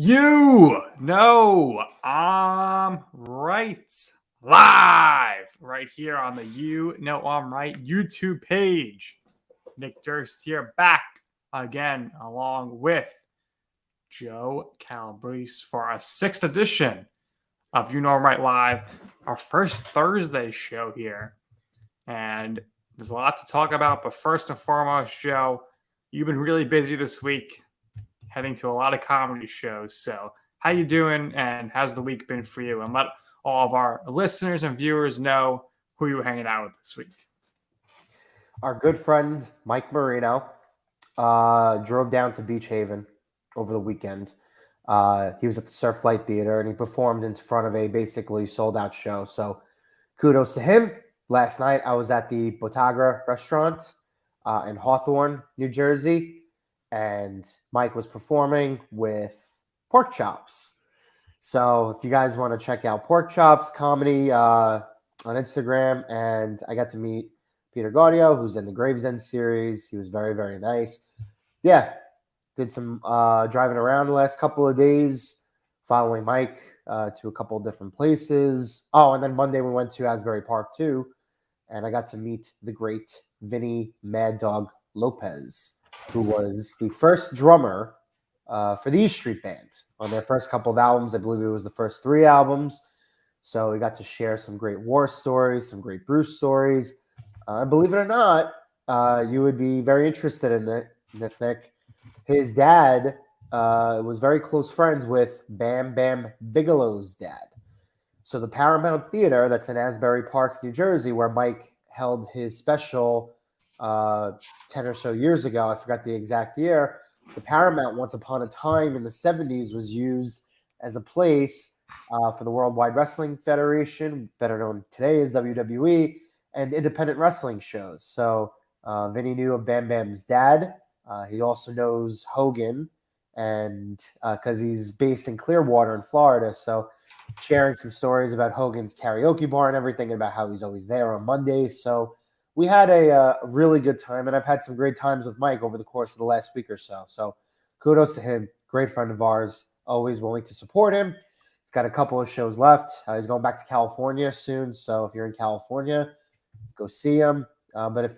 You know I'm right. Live right here on the You Know I'm Right YouTube page. Nick Durst here, back again, along with Joe Calabrese for our sixth edition of You Know I'm Right Live, our first Thursday show here. And there's a lot to talk about, but first and foremost, Joe, you've been really busy this week, heading to a lot of comedy shows. So how you doing, and how's the week been for you? And let all of our listeners and viewers know who you were hanging out with this week. Our good friend Mike Marino drove down to Beach Haven over the weekend. He was at the Surf Light Theater and he performed in front of a basically sold out show. So kudos to him. Last night I was at the Botagra restaurant in Hawthorne, New Jersey, and Mike was performing with Pork Chops. So if you guys want to check out Pork Chops comedy on Instagram, and I got to meet Peter Gaudio, who's in the Gravesend series. He was very, very nice. Yeah, did some driving around the last couple of days, following Mike to a couple of different places. Oh, and then Monday we went to Asbury Park too, and I got to meet the great Vinny Mad Dog Lopez, who was the first drummer for the E Street Band on their first couple of albums. I believe it was the first 3 albums. So we got to share some great war stories, some great Bruce stories. Believe it or not, you would be very interested in this, Nick. His dad was very close friends with Bam Bam Bigelow's dad. So the Paramount Theater, that's in Asbury Park, New Jersey, where Mike held his special 10 or so years ago, I forgot the exact year, the Paramount once upon a time in the 70s was used as a place for the Worldwide Wrestling Federation, better known today as WWE, and independent wrestling shows. So Vinny knew of Bam Bam's dad. He also knows Hogan, and because he's based in Clearwater in Florida. So sharing some stories about Hogan's karaoke bar and everything, and about how he's always there on Mondays. So we had a really good time, and I've had some great times with Mike over the course of the last week or so. So kudos to him. Great friend of ours, always willing to support him. He's got a couple of shows left. He's going back to California soon. So if you're in California, go see him. But if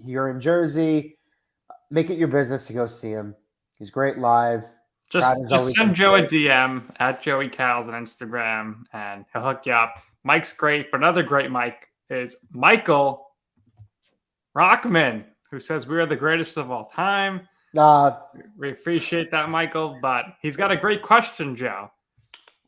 you're in Jersey, make it your business to go see him. He's great live. Just send Joe a DM at Joey Cals on Instagram, and he'll hook you up. Mike's great, but another great Mike is Michael Rockman, who says we are the greatest of all time. We appreciate that, Michael, but he's got a great question, Joe.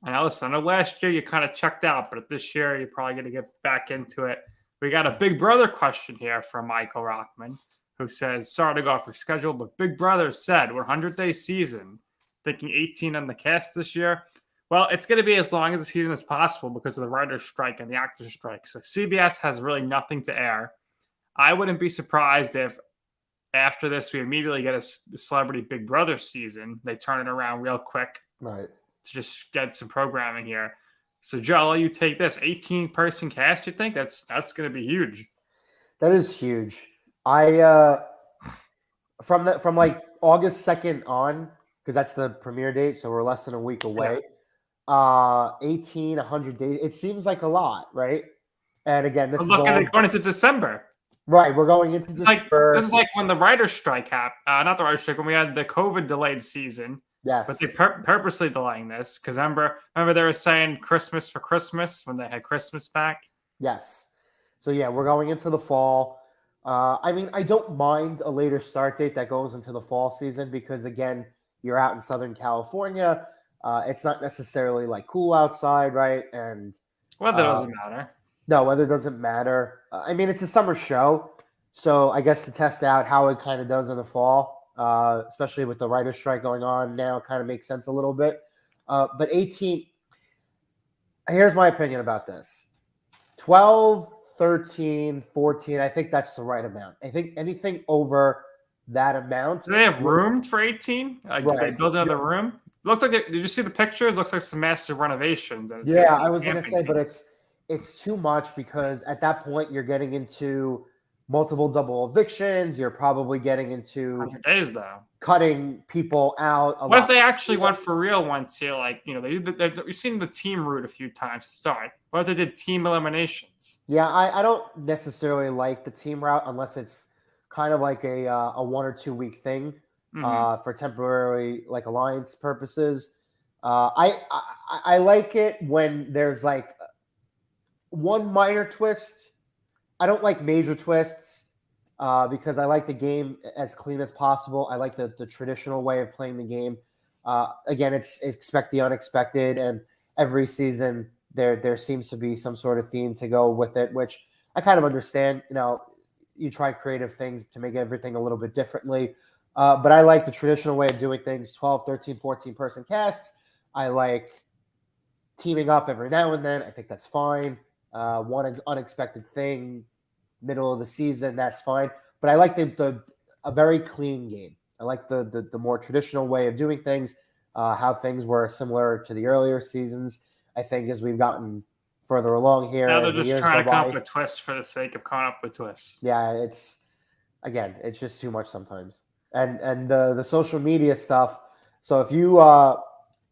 And listen, I know last year you kind of checked out, but this year you're probably going to get back into it. We got a Big Brother question here from Michael Rockman, who says, sorry to go off your schedule, but Big Brother said 100-day season, thinking 18 on the cast this year. Well, it's going to be as long as the season as possible because of the writer's strike and the actor's strike. So CBS has really nothing to air. I wouldn't be surprised if after this we immediately get a Celebrity Big Brother season. They turn it around real quick. Right. To just get some programming here. So, Joe, you take this 18-person cast. You think that's going to be huge? That is huge. I from like August 2nd on, because that's the premiere date, so we're less than a week away. Yeah. 18, 100 days. It seems like a lot, right? And again, this is going into December. Right, we're going into December. This is like when the writer's strike happened. Not the writer's strike, when we had the COVID delayed season. Yes. But they purposely delaying this because remember they were saying Christmas for Christmas when they had Christmas back? Yes. So, yeah, we're going into the fall. I mean, I don't mind a later start date that goes into the fall season because, again, you're out in Southern California. It's not necessarily like cool outside, right? And weather doesn't matter. No, weather doesn't matter. I mean, it's a summer show. So I guess to test out how it kind of does in the fall. Especially with the writer's strike going on now, kind of makes sense a little bit. But 18, here's my opinion about this. 12, 13, 14, I think that's the right amount. I think anything over that amount. Do they have room for 18? Right. Did they build another room? Looked like did you see the pictures? Looks like some massive renovations. Yeah, I was going to say, but it's too much because at that point you're getting into multiple double evictions. You're probably getting into 100 days though. cutting people out. What if they actually went for real once here? Like, we've seen the team route a few times to start. What if they did team eliminations? Yeah, I don't necessarily like the team route unless it's kind of like a 1 or 2 week thing for temporary like alliance purposes. I like it when there's like one minor twist. I don't like major twists because I like the game as clean as possible. I like the traditional way of playing the game. Again, it's expect the unexpected, and every season there seems to be some sort of theme to go with it, which I kind of understand. You try creative things to make everything a little bit differently. But I like the traditional way of doing things, 12, 13, 14 person casts. I like teaming up every now and then. I think that's fine. One unexpected thing, middle of the season, that's fine. But I like a very clean game. I like the more traditional way of doing things, how things were similar to the earlier seasons. I think as we've gotten further along here, now as they're the just years trying to go come by, up with twists for the sake of coming up with twists. yeah, it's just too much sometimes. And the social media stuff. So if you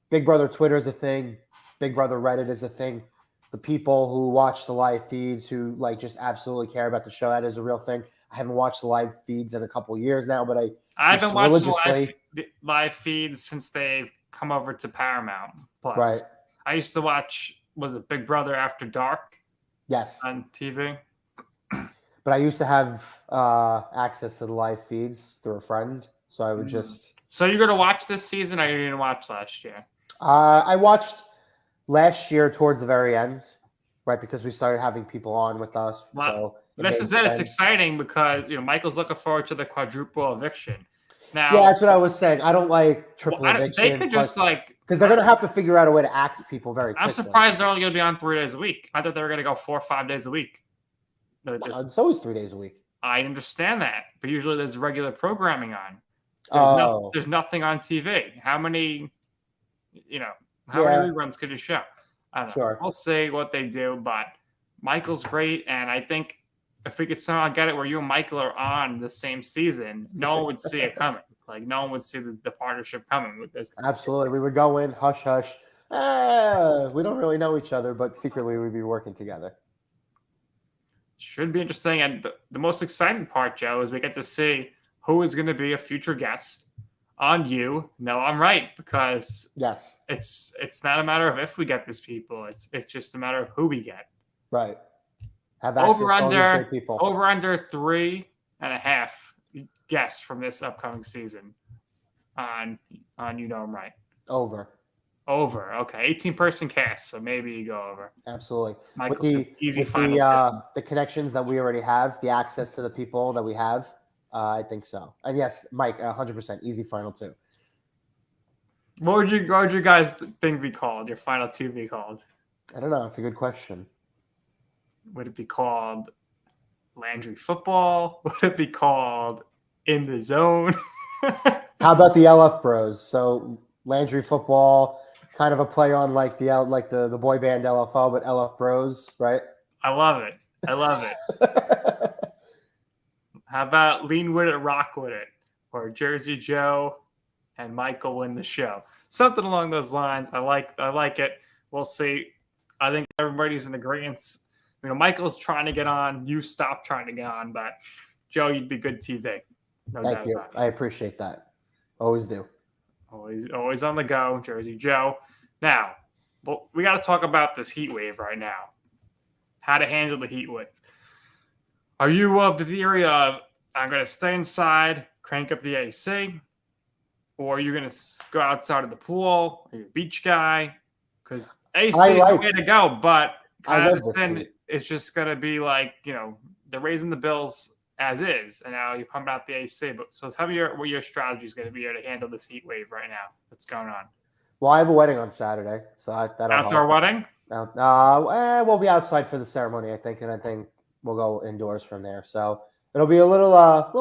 Big Brother Twitter is a thing, Big Brother Reddit is a thing. The people who watch the live feeds, who like just absolutely care about the show, that is a real thing. I haven't watched the live feeds in a couple of years now, but I haven't watched the live feeds since they've come over to Paramount Plus. Right. I used to watch, was it Big Brother After Dark? Yes. On TV. But I used to have access to the live feeds through a friend, so I would just. So you're going to watch this season, or you didn't watch last year? I watched last year towards the very end, right, because we started having people on with us. Well, so this is it. It's exciting because Michael's looking forward to the quadruple eviction. Now, yeah, that's what I was saying. I don't like triple evictions. They could just because they're going to have to figure out a way to axe people very quickly. I'm surprised they're only going to be on 3 days a week. I thought they were going to go 4 or 5 days a week. It's always 3 days a week. I understand that, but usually there's regular programming on. There's nothing on TV. How many reruns could you show? I don't know. Sure. We'll see what they do, but Michael's great, and I think if we could somehow get it where you and Michael are on the same season, no one would see it coming. Like, no one would see the partnership coming with this. Absolutely. We would go in, hush, hush. We don't really know each other, but secretly we'd be working together. Should be interesting. And the most exciting part, Joe, is we get to see who is going to be a future guest on You Know I'm Right, because yes, it's not a matter of if we get these people. It's just a matter of who we get. Right. Have access to all these great people. Over under 3.5 guests from this upcoming season on You Know I'm Right. Over. Okay. 18-person cast, so maybe you go over. Absolutely. Michael with says easy final the connections that we already have, the access to the people that we have, I think so. And yes, Mike, 100% easy final 2. What would you guys think be called? Your final 2 be called? I don't know. It's a good question. Would it be called Landry Football? Would it be called In the Zone? How about the LF Bros? So Landry Football, kind of a play on like the boy band LFO, but LF Bros, right? I love it. How about Lean With It, Rock With It, or Jersey Joe and Michael win the show? Something along those lines. I like it. We'll see. I think everybody's in agreement. Michael's trying to get on. You stop trying to get on, but Joe, you'd be good TV. No Thank you. I appreciate that. Always do. Always on the go, Jersey Joe. Now, we got to talk about this heat wave right now. How to handle the heat wave. Are you of the theory of I'm going to stay inside, crank up the AC, or you're going to go outside of the pool? Are you a beach guy? Because AC is the way to go, but I understand it's just going to be like, they're raising the bills as is, and now you're pumping out the AC. But so tell me what your strategy is going to be here to handle this heat wave right now that's going on. Well, I have a wedding on Saturday, so that'll outdoor help. Wedding. We'll be outside for the ceremony, I think, and I think we'll go indoors from there. So it'll be a little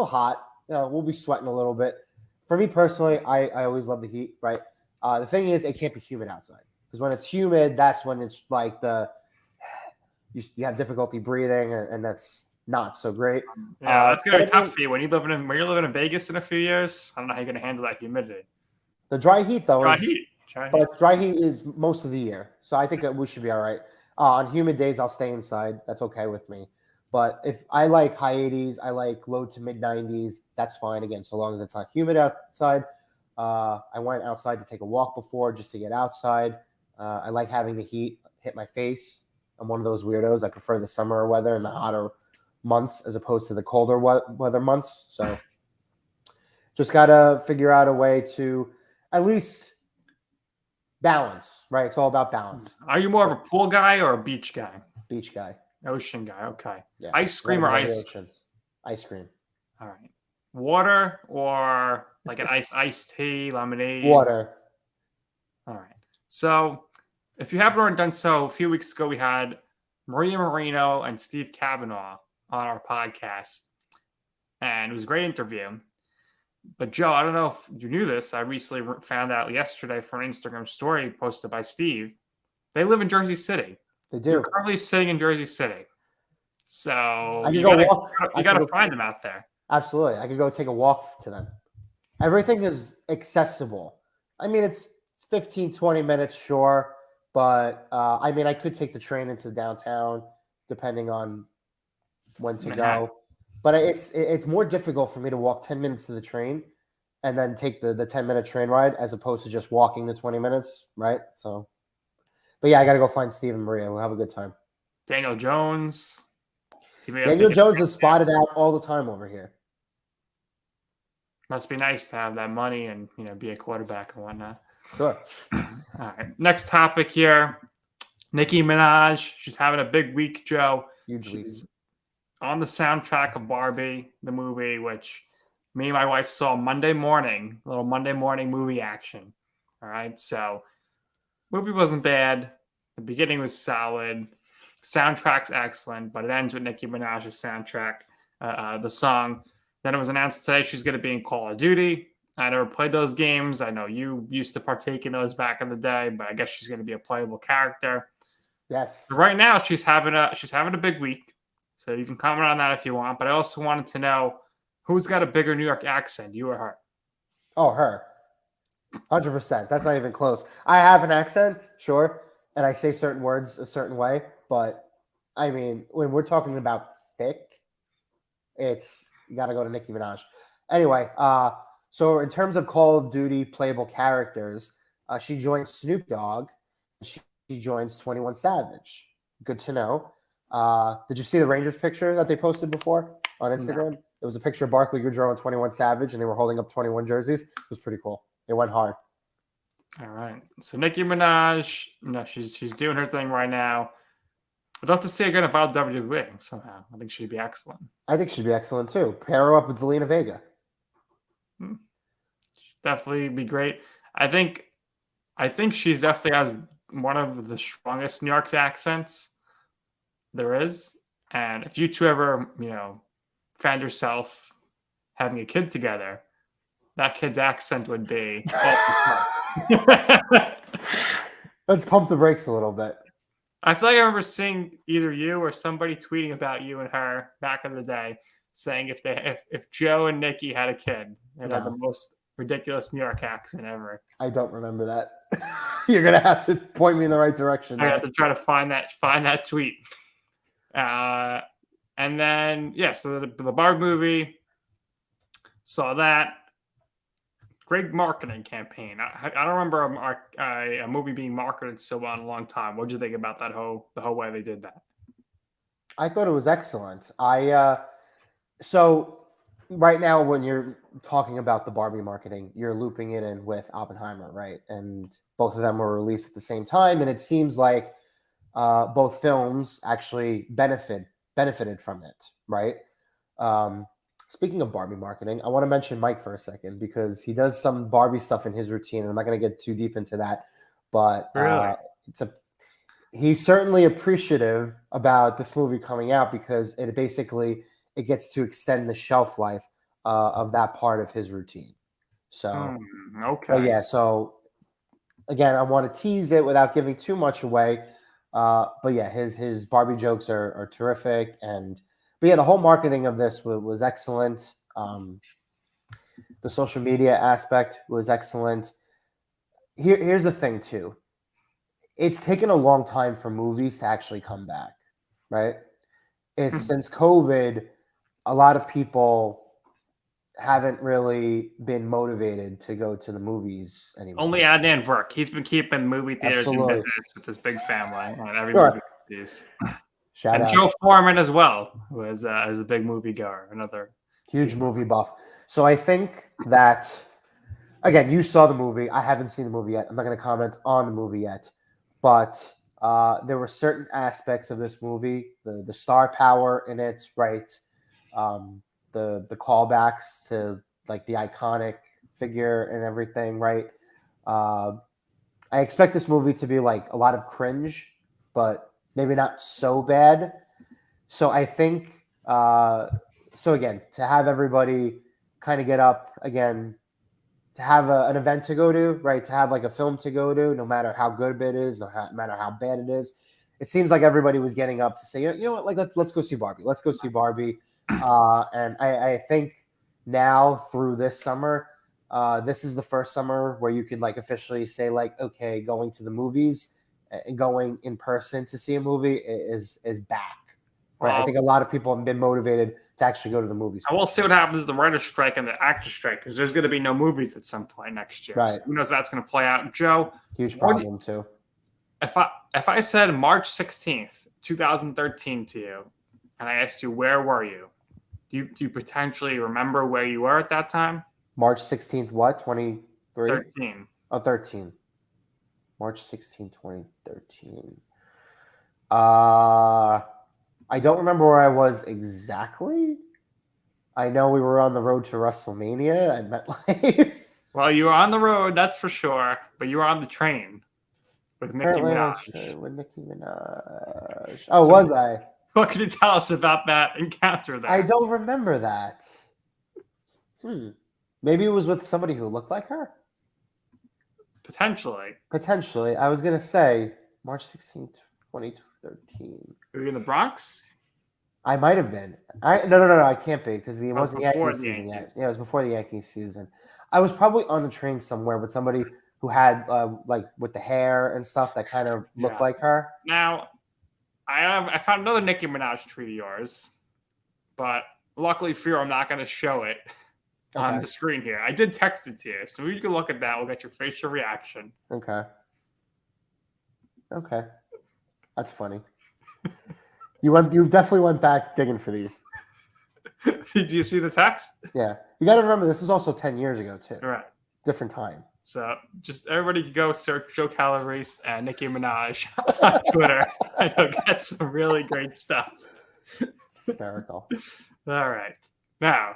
hot. We'll be sweating a little bit. For me personally, I always love the heat. Right. The thing is, it can't be humid outside, because when it's humid, that's when it's like you have difficulty breathing, and that's not so great. Yeah, that's gonna But be I mean, tough for you when you're living in Vegas in a few years. I don't know how you're gonna handle that humidity. the dry heat though Dry is, heat. Dry heat. but dry heat is most of the year, so I think that we should be all right. On humid days, I'll stay inside. That's okay with me. But if I like high 80s, I like low to mid 90s. That's fine again, so long as it's not humid outside. I went outside to take a walk before just to get outside. I like having the heat hit my face. I'm one of those weirdos. I prefer the summer weather and the hotter months as opposed to the colder weather months. So just got to figure out a way to at least balance, right? It's all about balance. Are you more of a pool guy or a beach guy? Beach guy. Ocean guy. Okay. Yeah. Ice cream or ice? Ice cream. All right. Water or like an iced tea, lemonade? Water. All right. So if you haven't already done so, a few weeks ago we had Maria Marino and Steve Kavanaugh on our podcast, and it was a great interview. But Joe, I don't know if you knew this. I recently found out yesterday from an Instagram story posted by Steve. They live in Jersey City. They do. You're currently sitting in Jersey City. So you gotta find them out there. Absolutely. I could go take a walk to them. Everything is accessible. I mean, it's 15, 20 minutes, sure. But, I mean, I could take the train into downtown depending on when to go. But it's more difficult for me to walk 10 minutes to the train and then take the 10-minute train ride as opposed to just walking the 20 minutes, right? So, but yeah, I got to go find Steve and Maria. We'll have a good time. Daniel Jones. Daniel Jones is spotted out all the time over here. Must be nice to have that money and, be a quarterback and whatnot. Sure. All right. Next topic here. Nicki Minaj. She's having a big week, Joe. Huge week. She's on the soundtrack of Barbie, the movie, which me and my wife saw Monday morning, a little Monday morning movie action. All right. So movie wasn't bad. The beginning was solid. Soundtrack's excellent, but it ends with Nicki Minaj's soundtrack, the song. Then it was announced today she's going to be in Call of Duty. I never played those games. I know you used to partake in those back in the day, but I guess she's going to be a playable character. Yes. So right now she's having a big week. So you can comment on that if you want. But I also wanted to know who's got a bigger New York accent, you or her? Oh, her. 100%. That's not even close. I have an accent, sure, and I say certain words a certain way. But, I mean, when we're talking about thick, you got to go to Nicki Minaj. Anyway, so in terms of Call of Duty playable characters, she joins Snoop Dogg. She joins 21 Savage. Good to know. Did you see the Rangers picture that they posted before on Instagram? No. It was a picture of Barkley, Goodrow, and 21 Savage, and they were holding up 21 jerseys. It was pretty cool. It went hard. All right. So Nicki Minaj, she's doing her thing right now. I'd love to see her get involved in WWE somehow. I think she'd be excellent. I think she'd be excellent too. Pair her up with Zelina Vega. Definitely be great. I think she's definitely has one of the strongest New York's accents there is. And if you two ever, found yourself having a kid together, that kid's accent would be. Let's pump the brakes a little bit. I feel like I remember seeing either you or somebody tweeting about you and her back in the day, saying if Joe and Nikki had a kid, they'd have the most ridiculous New York accent ever. I don't remember that. You're gonna have to point me in the right direction. I have to try to find that tweet. And then so the Barbie movie, saw that. Great marketing campaign. I don't remember a movie being marketed so well in a long time. What did you think about the whole way they did that? I thought it was excellent. So right now when you're talking about the Barbie marketing, you're looping it in with Oppenheimer, right? And both of them were released at the same time, and it seems like both films actually benefited from it, right? Speaking of Barbie marketing, I want to mention Mike for a second because he does some Barbie stuff in his routine, and I'm not going to get too deep into that. But really? He's certainly appreciative about this movie coming out because it gets to extend the shelf life of that part of his routine. So, okay. So again, I want to tease it without giving too much away. But yeah, his Barbie jokes are terrific, but But yeah, the whole marketing of this was excellent. The social media aspect was excellent. Here's the thing too. It's taken a long time for movies to actually come back, right? It's since COVID, a lot of people haven't really been motivated to go to the movies anymore. Only Adnan Verk. He's been keeping movie theaters in business with his big family on every movie he sees. Shout out. Joe Foreman as well, who is a big movie goer, another huge movie buff. So I think that, again, you saw the movie. I haven't seen the movie yet. I'm not going to comment on the movie yet. But there were certain aspects of this movie, the star power in it, right? The callbacks to like the iconic figure and everything, right? I expect this movie to be like a lot of cringe, but maybe not so bad. So I think, so again, to have everybody kind of get up again, to have an event to go to, right? To have like a film to go to, no matter how good it is, no matter how bad it is. It seems like everybody was getting up to say, you know what, like let's go see Barbie. Let's go see Barbie. And I think now through this summer, this is the first summer where you could like officially say like, okay, going to the movies and going in person to see a movie is back. Right. I think a lot of people have been motivated to actually go to the movies. I will see what happens with the writer's strike and the actor's strike, because there's going to be no movies at some point next year. Right. So who knows how that's going to play out. Joe, huge problem too. If I said March 16th, 2013 to you, and I asked you where were you, do you potentially remember where you were at that time? March 16th, what? 23? 13. Oh, 13. March 16th, 2013. I don't remember where I was exactly. I know we were on the road to WrestleMania and MetLife. Well, you were on the road, that's for sure, but you were on the train with Nicki Minaj. With Nicki Minaj. Oh, so was I? What can you tell us about that encounter there? I don't remember that. Maybe it was with somebody who looked like her? Potentially. I was going to say March 16th, 2013. Were you in the Bronx? I might have been. No. I can't be because it wasn't the Yankees season yet. Yeah, it was before the Yankees season. I was probably on the train somewhere with somebody who had like with the hair and stuff that kind of looked like her. Now, I found another Nicki Minaj tweet of yours, but luckily for you, I'm not going to show it on the screen here. I did text it to you, so you can look at that. We'll get your facial reaction. Okay. That's funny. You definitely went back digging for these. Did you see the text? Yeah. You got to remember, this is also 10 years ago, too. Right. Different time. So just everybody can go search Joe Calabrese and Nicki Minaj on Twitter, and you'll get some really great stuff. It's hysterical. All right. Now,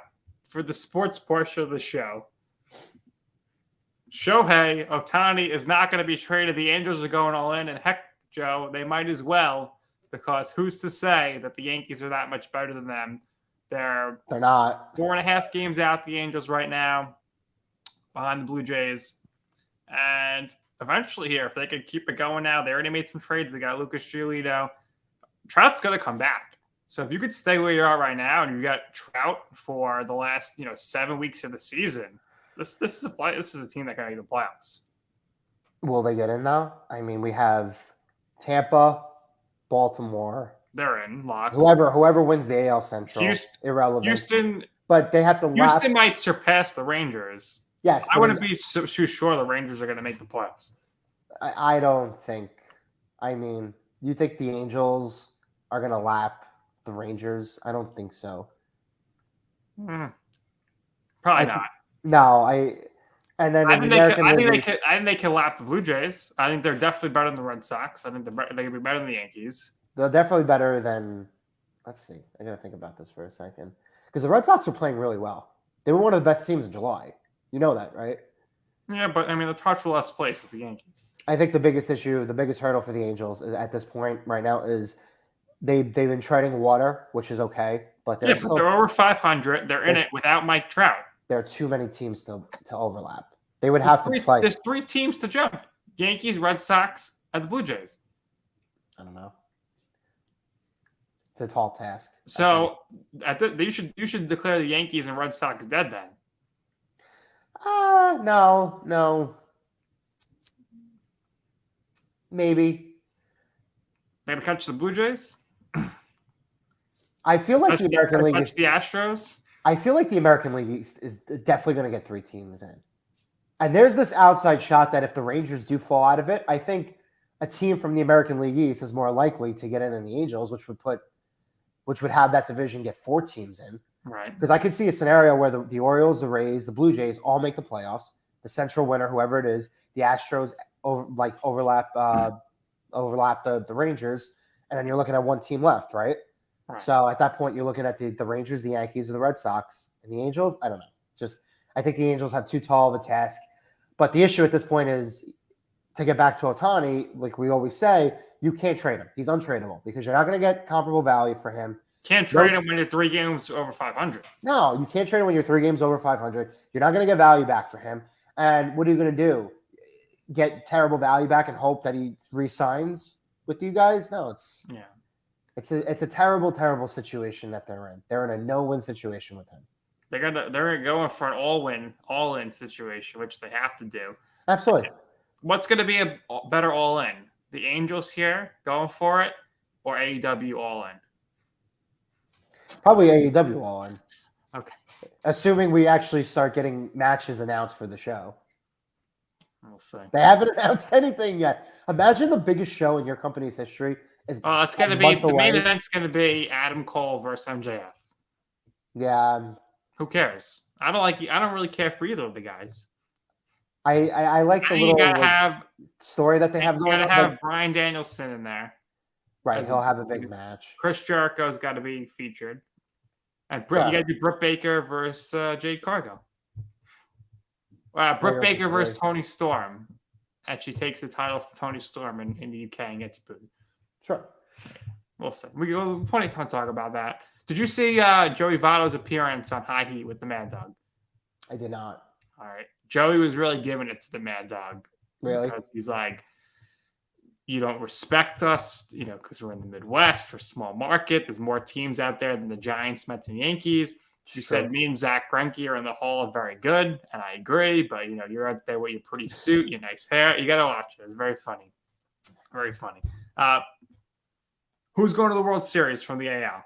for the sports portion of the show, Shohei Ohtani is not going to be traded. The Angels are going all in, and heck, Joe, they might as well, because who's to say that the Yankees are that much better than them? They're not. 4.5 games out, the Angels right now, behind the Blue Jays. And eventually here, if they could keep it going now, they already made some trades. They got Lucas Giolito. Trout's going to come back. So if you could stay where you are right now and you got Trout for the last 7 weeks of the season, this is a team that can make the playoffs. Will they get in now? I mean, we have Tampa, Baltimore. They're in locks. Whoever wins the AL Central, irrelevant. Houston, but they have to. Houston might surpass the Rangers. Yes, I wouldn't be too sure the Rangers are going to make the playoffs. I don't think. I mean, you think the Angels are going to lap the Rangers? I don't think so. Probably not. No, I think they can lap the Blue Jays. I think they're definitely better than the Red Sox. I think they could be better than the Yankees. They're definitely better than. Let's see. I got to think about this for a second because the Red Sox are playing really well. They were one of the best teams in July. You know that, right? Yeah, but I mean, it's hard for last place with the Yankees. I think the biggest hurdle for the Angels at this point right now is they've been treading water, which is okay, but they're over 500. They're in it without Mike Trout. There are too many teams to overlap. They would have to play. There's 3 teams to jump: Yankees, Red Sox, and the Blue Jays. I don't know. It's a tall task. So you should declare the Yankees and Red Sox dead then. No. Maybe. They're gonna catch the Blue Jays. I feel like the American League is the Astros. I feel like the American League is definitely going to get 3 teams in. And there's this outside shot that if the Rangers do fall out of it, I think a team from the American League East is more likely to get in than the Angels, which would have that division get 4 teams in. Right. Because I could see a scenario where the Orioles, the Rays, the Blue Jays all make the playoffs. The central winner, whoever it is, the Astros overlap the Rangers, and then you're looking at 1 team left, right? Right. So at that point, you're looking at the Rangers, the Yankees, or the Red Sox, and the Angels. I don't know. I think the Angels have too tall of a task. But the issue at this point is, to get back to Ohtani, like we always say, you can't trade him. He's untradeable because you're not going to get comparable value for him. Can't trade him when you're 3 games over 500. No, you can't trade him when you're 3 games over 500. You're not going to get value back for him. And what are you going to do? Get terrible value back and hope that he re-signs with you guys? No, it's a terrible, terrible situation that they're in. They're in a no-win situation with him. They're going for an all-in situation, which they have to do. Absolutely. What's going to be a better all-in? The Angels here going for it, or AEW all-in? Probably AEW all-in. Okay. Assuming we actually start getting matches announced for the show. We'll see. They haven't announced anything yet. Imagine the biggest show in your company's history is. It's going to be the main event's going to be Adam Cole versus MJF. Yeah. Who cares? I don't really care for either of the guys. I like the little story that they have going on. You got to have Bryan Danielson in there. Right, he'll have a big match. Chris Jericho's got to be featured. And you got to do Britt Baker versus Jade Cargill. Britt Baker versus Toni Storm. And she takes the title for Toni Storm in the UK and gets booed. Sure. We'll see. We got plenty of time to talk about that. Did you see Joey Votto's appearance on High Heat with the Mad Dog? I did not. All right. Joey was really giving it to the Mad Dog. Really? Because he's like, you don't respect us, because we're in the Midwest, we're a small market. There's more teams out there than the Giants, Mets, and Yankees. You said me and Zach Greinke are in the Hall of Very Good, and I agree. But, you're out there with your pretty suit, your nice hair. You got to watch it. It's very funny. Very funny. Who's going to the World Series from the AL?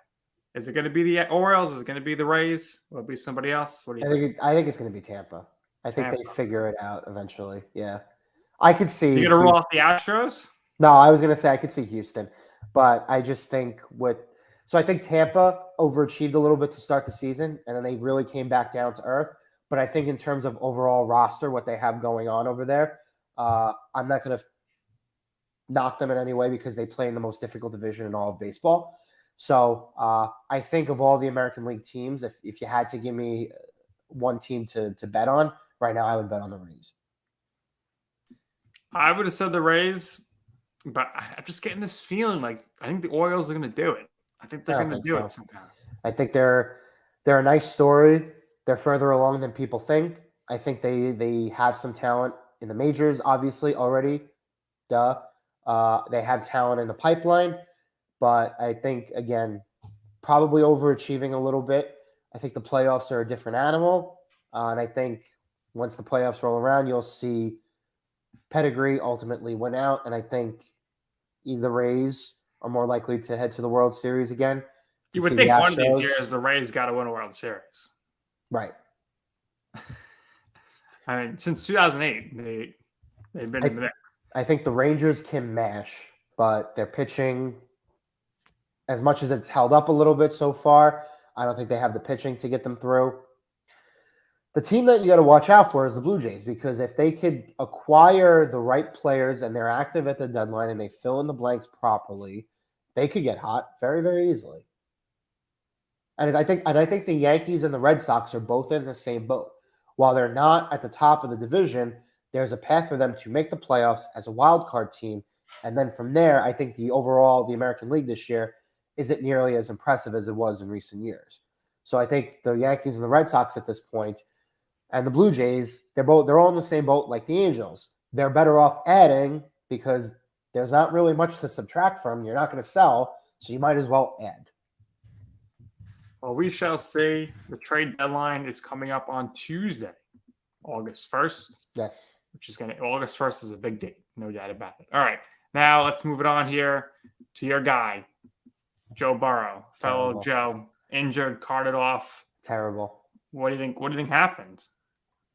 Is it going to be the Orioles? Is it going to be the Rays? Will it be somebody else? What do you think? I think it's going to be Tampa. I think they figure it out eventually. Yeah. I could see. You're going to roll off the Astros? No, I was going to say I could see Houston. But I just think so I think Tampa overachieved a little bit to start the season, and then they really came back down to earth. But I think in terms of overall roster, what they have going on over there, I'm not going to knock them in any way because they play in the most difficult division in all of baseball. So I think of all the American League teams, if you had to give me one team to bet on, right now I would bet on the Rays. I would have said the Rays, but I'm just getting this feeling like I think the Orioles are going to do it. I think they're going to do it somehow. I think they're a nice story. They're further along than people think. I think they have some talent in the majors, obviously, already. Duh. They have talent in the pipeline. But I think, again, probably overachieving a little bit. I think the playoffs are a different animal. And I think once the playoffs roll around, you'll see pedigree ultimately win out. And I think the Rays are more likely to head to the World Series again. You would think one of these years the Rays got to win a World Series. Right. I mean, since 2008, they've been in the mix. I think the Rangers can mash, but their pitching, as much as it's held up a little bit so far, I don't think they have the pitching to get them through. The team that you got to watch out for is the Blue Jays, because if they could acquire the right players and they're active at the deadline and they fill in the blanks properly, they could get hot very, very easily. And I think the Yankees and the Red Sox are both in the same boat. While they're not at the top of the division, there's a path for them to make the playoffs as a wild card team. And then from there, I think the American League this year isn't nearly as impressive as it was in recent years. So I think the Yankees and the Red Sox at this point, and the Blue Jays, they're all in the same boat like the Angels. They're better off adding because there's not really much to subtract from. You're not going to sell, so you might as well add. Well, we shall see. The trade deadline is coming up on Tuesday, August 1st, Yes. which is August 1st is a big date, no doubt about it. All right, now let's move it on here to your guy, Joe Burrow, fellow Terrible. Joe, injured, carted off. Terrible. What do you think happened?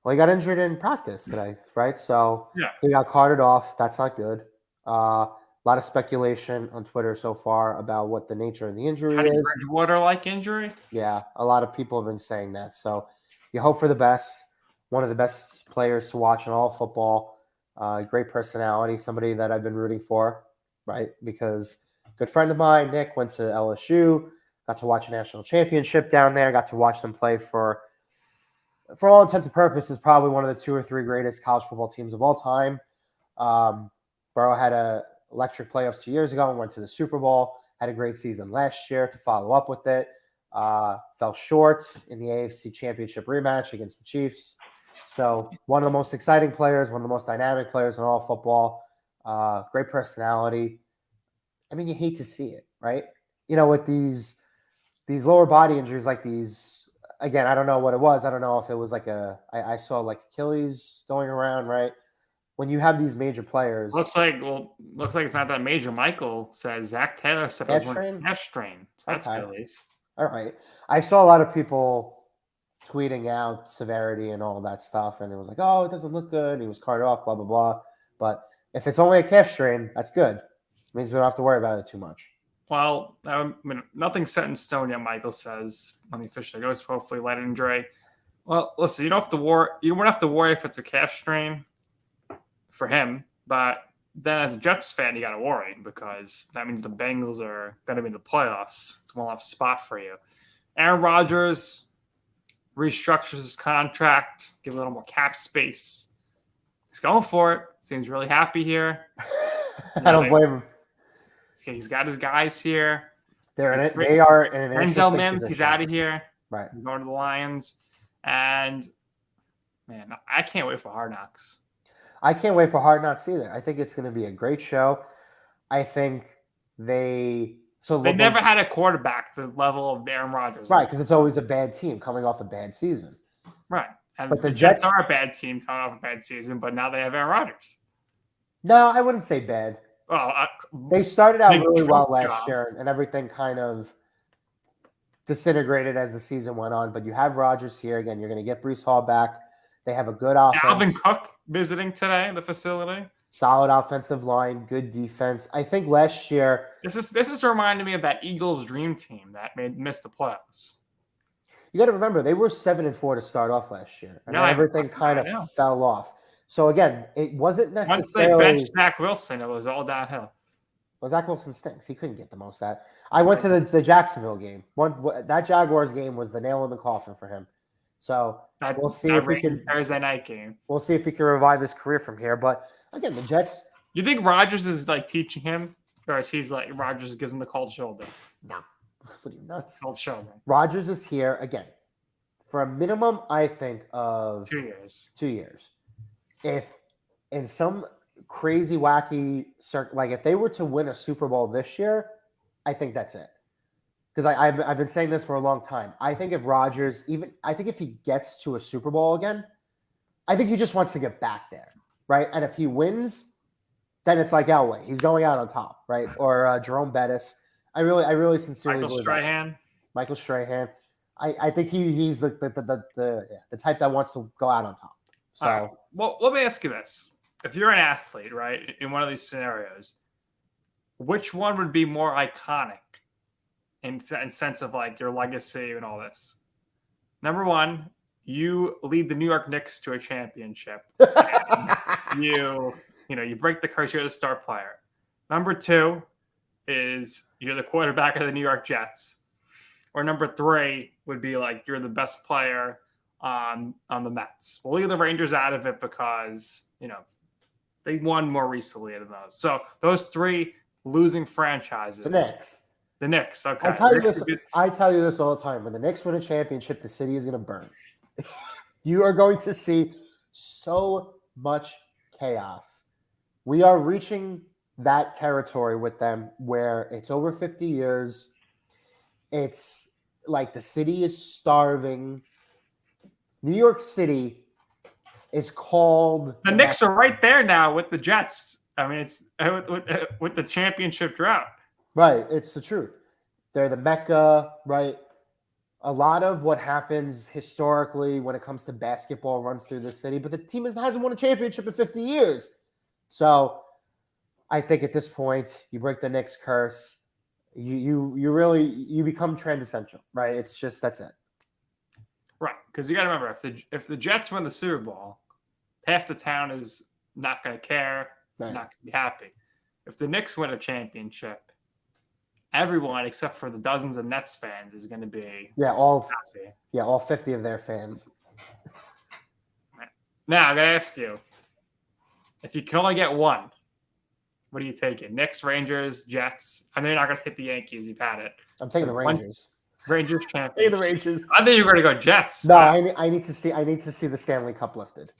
Well, he got injured in practice today, right? So Yeah. he got carted off. That's not good. A lot of speculation on Twitter so far about what the nature of the injury Teddy is. Bridgewater-like injury? Yeah, a lot of people have been saying that. So you hope for the best. One of the best players to watch in all of football. Great personality, somebody that I've been rooting for, right? Because a good friend of mine, Nick, went to LSU, got to watch a national championship down there, got to watch them play for all intents and purposes, probably one of the 2 or 3 greatest college football teams of all time. Burrow had a electric playoffs 2 years ago and went to the Super Bowl. Had a great season last year to follow up with it. Fell short in the AFC Championship rematch against the Chiefs. So one of the most exciting players, one of the most dynamic players in all football. Great personality. I mean, you hate to see it, right? You know, with these lower body injuries like these. Again, I don't know what it was. I don't know if it was like I saw like Achilles going around, right? When you have these major players. Looks like it's not that major. Michael says Zach Taylor said it was a calf strain. So that's good at least. All right. I saw a lot of people tweeting out severity and all that stuff, and it was like, oh, it doesn't look good. He was carted off, blah, blah, blah. But if it's only a calf strain, that's good. It means we don't have to worry about it too much. Well, nothing's set in stone yet, Michael says, when the officially goes, hopefully light injury. Well, listen, you don't have to worry. You won't have to worry if it's a calf strain for him, but then as a Jets fan, you got to worry because that means the Bengals are going to be in the playoffs. It's one less spot for you. Aaron Rodgers restructures his contract, give a little more cap space. He's going for it. Seems really happy here. I don't blame him. He's got his guys here. They're in it. They are in an Denzel Mims, he's out of here. Right. He's going to the Lions. And, man, I can't wait for Hard Knocks. I can't wait for Hard Knocks either. I think it's going to be a great show. I think they never had a quarterback the level of Aaron Rodgers. Right, because it's always a bad team coming off a bad season. Right. And but the Jets are a bad team coming off a bad season, but now they have Aaron Rodgers. No, I wouldn't say bad. Well, they started out really well last year, and everything kind of disintegrated as the season went on. But you have Rodgers here again. You're going to get Breece Hall back. They have a good offense. Dalvin Cook visiting today the facility. Solid offensive line, good defense. I think last year this is reminding me of that Eagles dream team that missed the playoffs. You got to remember they were 7-4 to start off last year, and everything kind of fell off. So again, it wasn't necessarily. Once they benched Zach Wilson, it was all downhill. Well, Zach Wilson stinks. He couldn't get the most out. I went to the Jacksonville game. That Jaguars game was the nail in the coffin for him. So we'll see if he can. Thursday night game. We'll see if he can revive his career from here. But again, the Jets. You think Rodgers is like teaching him, or is he's like Rodgers gives him the cold shoulder? No, what are you nuts? Cold shoulder. Rodgers is here again for a minimum, I think, of 2 years. 2 years. If in some crazy, wacky like if they were to win a Super Bowl this year, I think that's it. Because I've been saying this for a long time. I think if Rodgers, I think if he gets to a Super Bowl again, I think he just wants to get back there, right? And if he wins, then it's like Elway. He's going out on top, right? Or Jerome Bettis. I really sincerely believe that. Michael Strahan. I think he's the type that wants to go out on top. So, right. Well, let me ask you this: if you're an athlete, right, in one of these scenarios, which one would be more iconic in sense of like your legacy and all this? Number one, you lead the New York Knicks to a championship. you break the curse. You're the star player. Number two is you're the quarterback of the New York Jets. Or number three would be like you're the best player on the Mets. We'll leave the Rangers out of it because, they won more recently than those. So those three losing franchises. The Knicks. Okay. I tell you this all the time. When the Knicks win a championship, the city is going to burn. You are going to see so much chaos. We are reaching that territory with them where it's over 50 years. It's like the city is starving. New York City is called The Knicks are right there now with the Jets. I mean, it's with the championship drought. Right. It's the truth. They're the Mecca, right? A lot of what happens historically when it comes to basketball runs through the city, but the team hasn't won a championship in 50 years. So I think at this point, you break the Knicks curse. You really become trend essential, right? It's just that's it. Right, because you got to remember, if the Jets win the Super Bowl, half the town is not going to care, Right. not going to be happy. If the Knicks win a championship, everyone except for the dozens of Nets fans is going to be all happy. Yeah, all 50 of their fans. Now I got to ask you, if you can only get one, what are you taking? Knicks, Rangers, Jets? I know you're not going to take the Yankees. You've had it. I'm taking the Rangers. Rangers champion. Taking the Rangers. I think you're going to go Jets. No, I need to see the Stanley Cup lifted.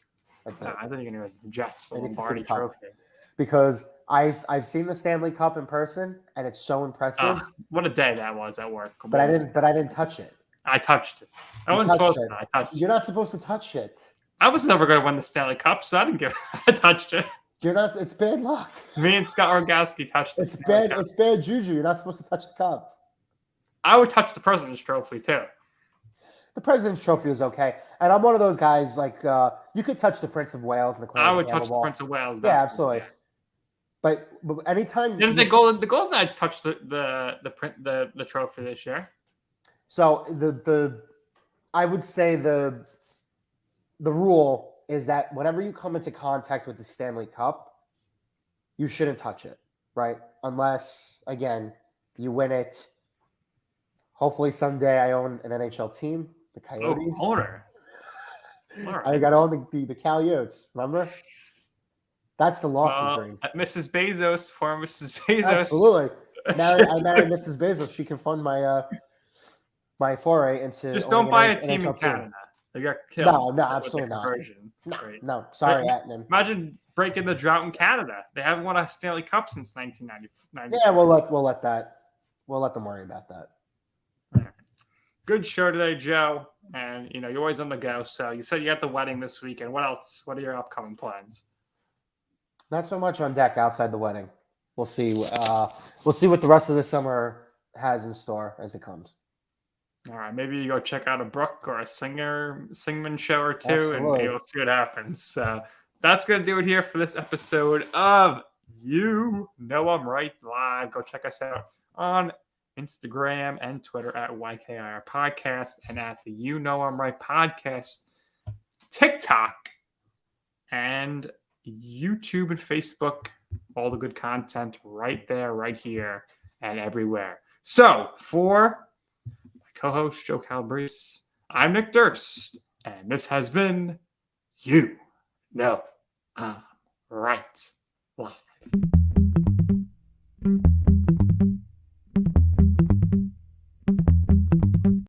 That's it. I think you're going to go the Jets. The I need to see Lombardi the cup. Trophy. Because I've seen the Stanley Cup in person and it's so impressive. What a day that was at work. But I didn't touch it. I touched it. I wasn't supposed to. I touched it. You're not supposed to touch it. I was never going to win the Stanley Cup, so I didn't give. I touched it. You're not. It's bad luck. Me and Scott Rogowski touched the Stanley Cup. It's bad juju. You're not supposed to touch the cup. I would touch the President's Trophy too. The President's Trophy is okay, and I'm one of those guys. Like you could touch the Prince of Wales and the Clarence I would touch the Ball. Prince of Wales. Yeah, absolutely. But anytime didn't the Golden Knights touch the trophy this year? So I would say the rule is that whenever you come into contact with the Stanley Cup, you shouldn't touch it, right? Unless, again, you win it. Hopefully someday I own an NHL team, the Coyotes. Oh, owner. I got to own the Coyotes, remember? That's the lofty dream. Mrs. Bezos, former Mrs. Bezos. Absolutely. I married Mrs. Bezos. She can fund my foray into. Just don't buy a team in Canada. They got killed. No, absolutely not. No, sorry, Atman. Imagine breaking the drought in Canada. They haven't won a Stanley Cup since 1990. Yeah, we'll let them worry about that. Good show today, Joe. And you're always on the go. So you said you got the wedding this weekend. What else? What are your upcoming plans? Not so much on deck outside the wedding. We'll see. We'll see what the rest of the summer has in store as it comes. All right, maybe you go check out a Brooke or a Singman show or two, Absolutely. and maybe we'll see what happens. So that's going to do it here for this episode of You Know I'm Right Live. Go check us out on Instagram and Twitter at YKIR Podcast and at the You Know I'm Right Podcast, TikTok, and YouTube and Facebook. All the good content right there, right here, and everywhere. So for co-host Joe Calabrese, I'm Nick Durst, and this has been You Know I'm Right Live.